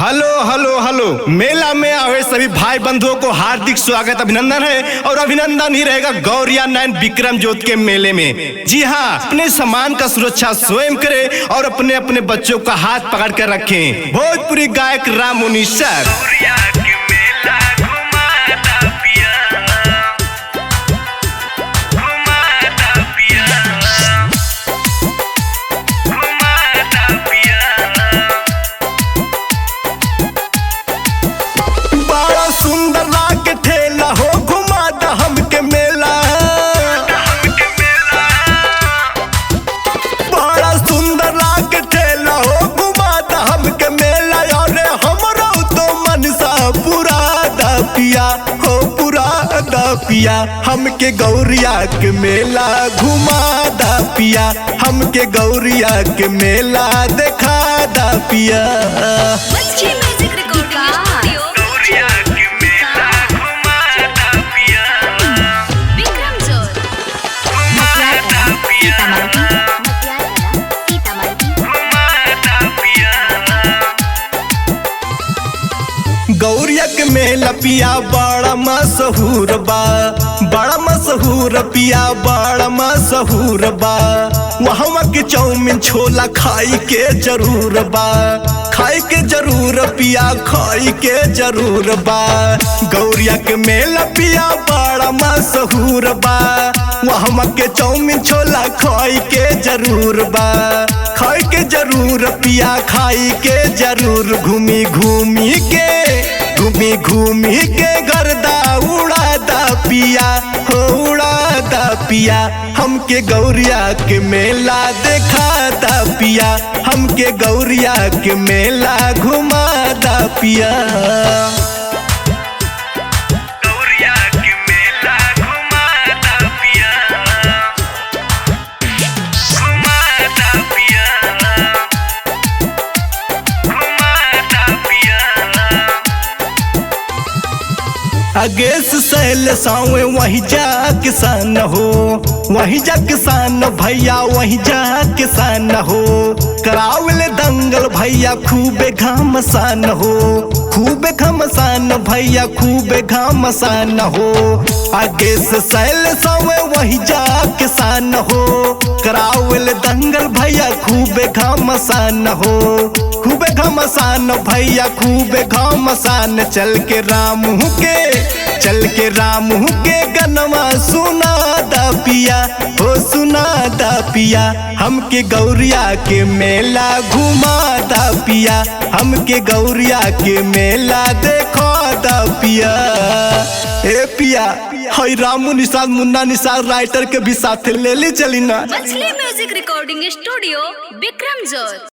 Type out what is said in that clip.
Hello hello hello. मेला में आए सभी भाई बंधुओं को हार्दिक स्वागत अभिनंदन है। और अभिनंदन ही रहेगा गौरिया 9 विक्रम जोत के मेले में। जी हाँ, अपने सामान का सुरक्षा स्वयं करें और अपने अपने बच्चों का हाथ पकड़ कर रखें। भोजपुरी गायक राम मुनि सर। सुंदर लाग ठेला हो घुमा दा हमके मेला, बड़ा सुंदर लाग ठेला हो घुमा दा हमके मेला। और हमरो तो मनसा पूरा दा पिया हो, पूरा दा पिया। हमके गौरिया के मेला घुमा दा पिया, हमके गौरिया के मेला देखा दा पिया। गौरिया के मेला पिया बड़ा मशहूर बा, बड़ा मशहूर पिया बड़ा मशहूर बा। वहाँ के चाउमीन छोला खाई के जरूर बा, खाई के जरूर पिया, खाई के जरूर बा। गौरिया के मेला पिया बड़ा मशहूर बा, वहाँ के चाउमीन छोला खाई के जरूर बा, खाई के जरूर पिया, खाई के जरूर। घूमी घूमी के गर्दा उड़ादा पिया हो, उड़ादा पिया। हमके गौरिया के मेला देखादा पिया, हमके गौरिया के मेला घुमादा पिया। अगेस सहल सावे वही जा किसान हो, वही जा किसान भैया, वही जा किसान हो। करावले दंगल भैया खूबे घामसान हो, खूबे घामसान भैया, खूबे घामसान हो। अगेस सहल सावे वही जा किसान हो, करावले दंगल भैया खूबे घामसान हो, खूबे घामसान भैया, खूबे घामसान। चल के राम के गनमा सुना दा पिया हो, सुना दा पिया। हमके गौरिया के मेला घुमा दा पिया, हमके गौरिया के मेला देखो दा पिया। ए पिया हई रामू निषाद मुन्ना निषाद राइटर के भी साथ ले ली चली ना। मछली म्यूजिक रिकॉर्डिंग स्टूडियो विक्रम जोत।